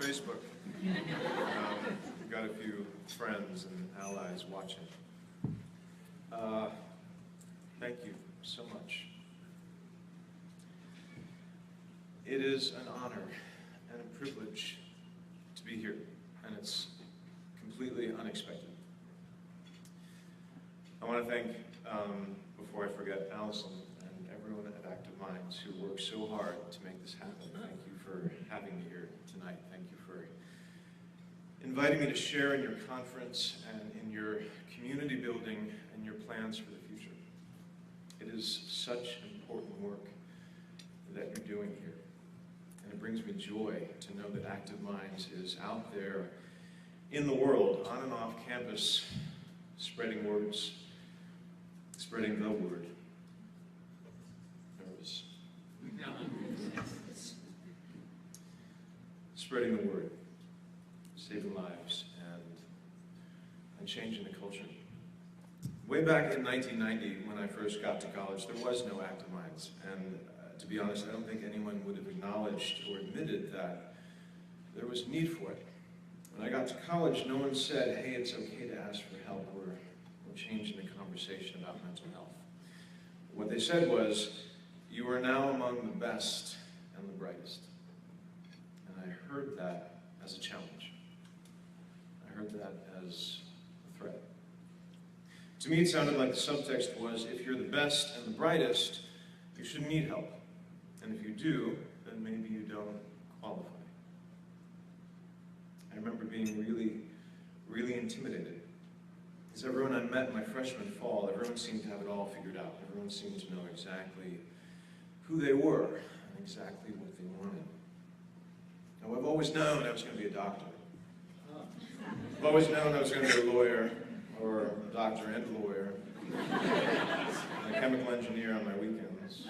Facebook. We've got a few friends and allies watching. Thank you so much. It is an honor and a privilege to be here, and it's completely unexpected. I want to thank, before I forget, Allison and everyone at Active Minds who worked so hard to make this happen. Thank you for having me here tonight. Thank you for inviting me to share in your conference and in your community building and your plans for the future. It is such important work that you're doing here. And it brings me joy to know that Active Minds is out there in the world, on and off campus, spreading words, spreading the word. Nervous. Spreading the word, saving lives, and changing the culture. Way back in 1990, when I first got to college, there was no Active Minds, and to be honest, I don't think anyone would have acknowledged or admitted that there was a need for it. When I got to college, no one said, hey, it's okay to ask for help, or changing the conversation about mental health. What they said was, you are now among the best and the brightest. And I heard that as a challenge. I heard that as a threat. To me, it sounded like the subtext was, if you're the best and the brightest, you shouldn't need help. And if you do, then maybe you don't qualify. I remember being really, really intimidated. Because everyone I met in my freshman fall, everyone seemed to have it all figured out. Everyone seemed to know exactly who they were and exactly what they wanted. Now, I've always known I was going to be a doctor. I've always known I was going to be a lawyer, or a doctor and a lawyer, and a chemical engineer on my weekends.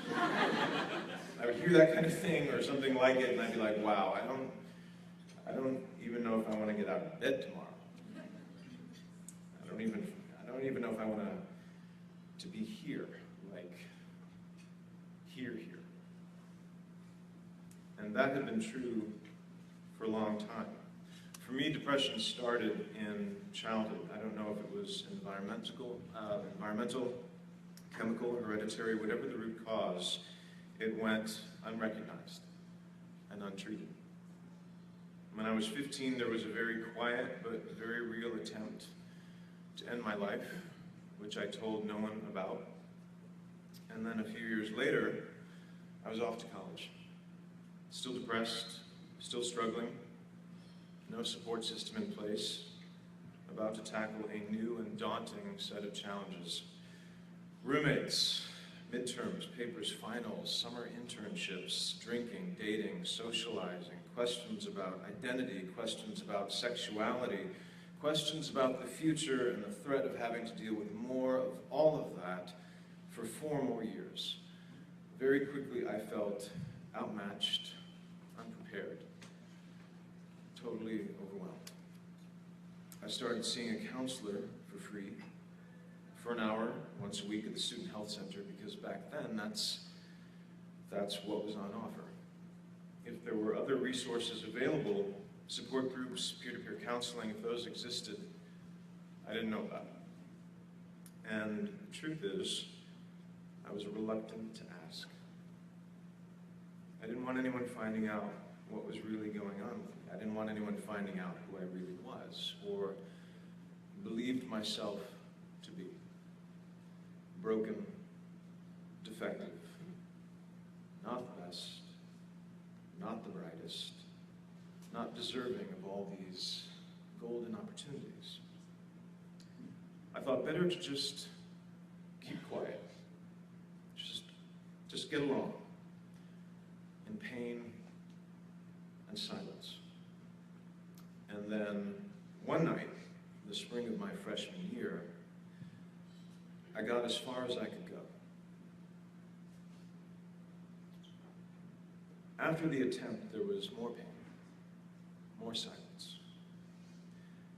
I would hear that kind of thing or something like it, and I'd be like, wow, I don't even know if I want to get out of bed tomorrow. I don't even know if I want to be here, like here. And that had been true for a long time. For me, depression started in childhood. I don't know if it was environmental, chemical, hereditary, whatever the root cause, it went unrecognized and untreated. When I was 15, there was a very quiet but very real attempt to end my life, which I told no one about. And then a few years later, I was off to college. Still depressed, still struggling, no support system in place, about to tackle a new and daunting set of challenges. Roommates, midterms, papers, finals, summer internships, drinking, dating, socializing, questions about identity, questions about sexuality, questions about the future, and the threat of having to deal with more of all of that for 4 more years. Very quickly, I felt outmatched, unprepared, totally overwhelmed. I started seeing a counselor for free for an hour once a week at the Student Health Center, because back then that's what was on offer. If there were other resources available, support groups, peer-to-peer counseling, if those existed, I didn't know about it. And the truth is, I was reluctant to ask. I didn't want anyone finding out what was really going on with me. I didn't want anyone finding out who I really was, or believed myself to be. Broken, defective, not the best, not the brightest, not deserving of all these golden opportunities. I thought better to just keep quiet, just get along in pain and silence. And then one night, the spring of my freshman year, I got as far as I could go. After the attempt, there was more pain, more silence.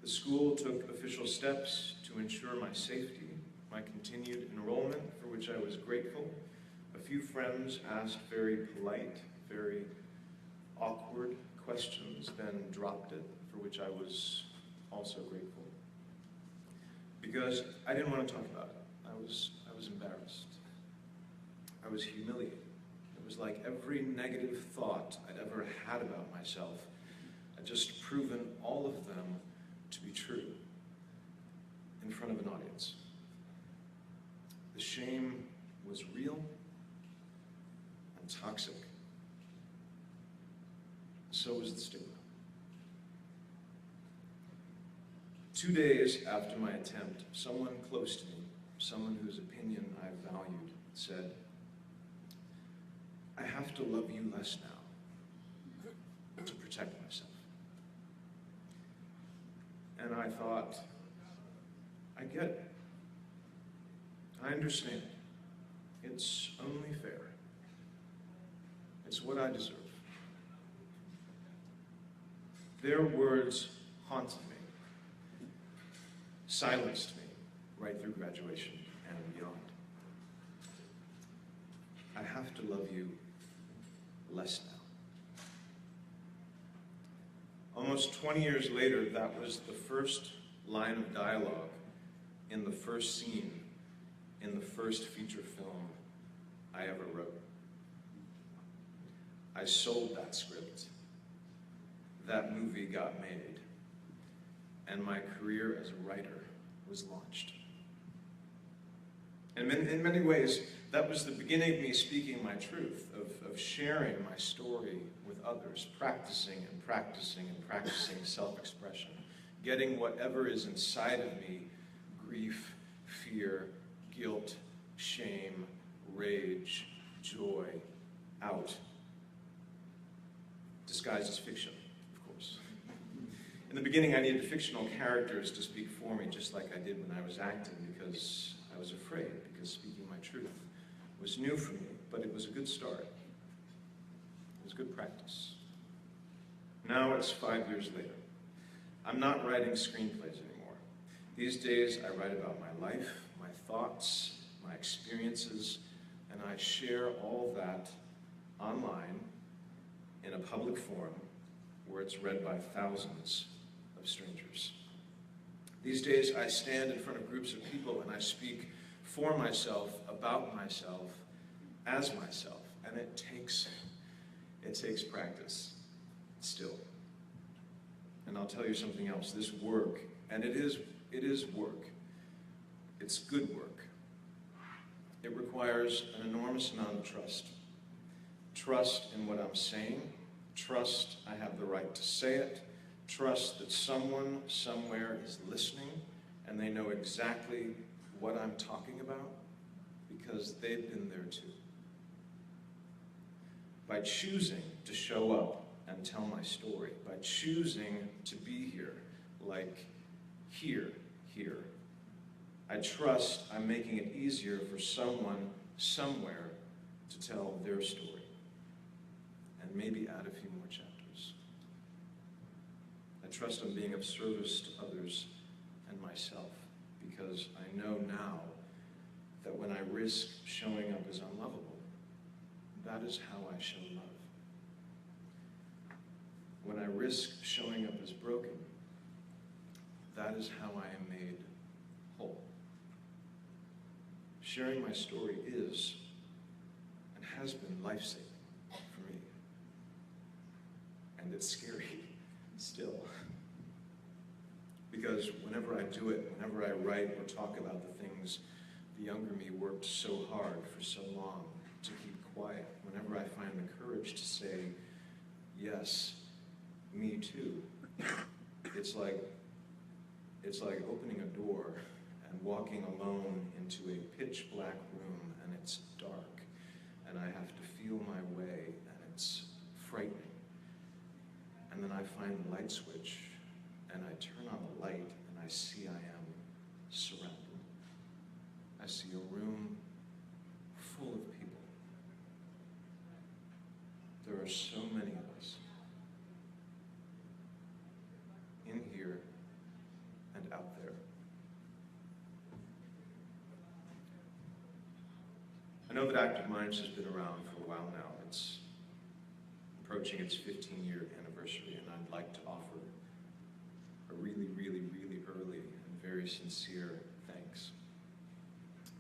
The school took official steps to ensure my safety, my continued enrollment, for which I was grateful. A few friends asked very polite, very awkward questions, then dropped it, for which I was also grateful. Because I didn't want to talk about it. I was embarrassed. I was humiliated. It was like every negative thought I'd ever had about myself, I'd just proven all of them to be true in front of an audience. The shame was real and toxic. So was the stigma. 2 days after my attempt, someone close to me, someone whose opinion I valued, said, "I have to love you less now to protect myself." And I thought, I get it. I understand. It's only fair. It's what I deserve. Their words haunted me, silenced me right through graduation and beyond. I have to love you less now. Almost 20 years later, that was the first line of dialogue in the first scene in the first feature film I ever wrote. I sold that script. That movie got made, and my career as a writer was launched. And in many ways, that was the beginning of me speaking my truth, of sharing my story with others, practicing and practicing and practicing self-expression, getting whatever is inside of me, grief, fear, guilt, shame, rage, joy, out, disguised as fiction, of course. In the beginning, I needed fictional characters to speak for me, just like I did when I was acting, because I was afraid, because speaking my truth was new for me, but it was a good start. It was good practice. Now it's 5 years later. I'm not writing screenplays anymore. These days, I write about my life, my thoughts, my experiences, and I share all that online in a public forum where it's read by thousands of strangers. These days, I stand in front of groups of people and I speak for myself, about myself, as myself, and it takes practice, still. And I'll tell you something else, this work, and it is work, it's good work. It requires an enormous amount of trust. Trust in what I'm saying, trust I have the right to say it, trust that someone somewhere is listening and they know exactly what I'm talking about because they've been there too. By choosing to show up and tell my story, by choosing to be here, like here, I trust I'm making it easier for someone somewhere to tell their story and maybe add a few more chapters. I trust I'm being of service to others and myself because I know now that when I risk showing up as unlovable, that is how I show love. When I risk showing up as broken, that is how I am made whole. Sharing my story is and has been life-saving for me. And it's scary still. Because whenever I do it, whenever I write or talk about the things the younger me worked so hard for so long to keep quiet, whenever I find the courage to say, yes, me too, it's like opening a door and walking alone into a pitch black room and it's dark and I have to feel my way and it's frightening. And then I find the light switch and I turn on the light and I see I am surrounded. I see a room full of people. There are so many of us in here and out there. I know that Active Minds has been around for a while now. It's approaching its 15-year anniversary, and I'd like to offer a really, really, really early and very sincere thanks,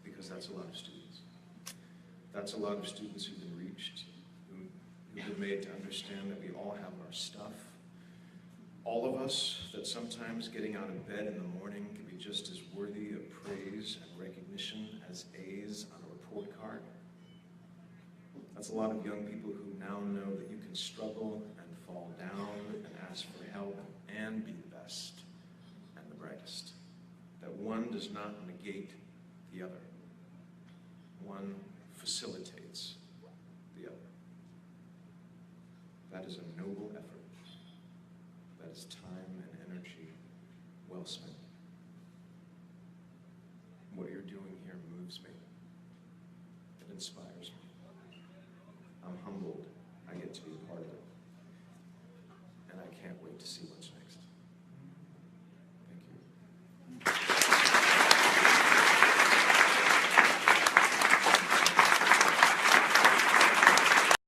because that's a lot of students. That's a lot of students who've been reached, who've been made to understand that we all have our stuff. All of us, that sometimes getting out of bed in the morning can be just as worthy of praise and recognition as A's on a report card. That's a lot of young people who now know that you can struggle and fall down and ask for help and be the best and the brightest. That one does not negate the other. One facilitates the other. That is a noble effort. That is time and energy well spent. What you're doing here moves me. It inspires me. I'm humbled I get to be a part of it.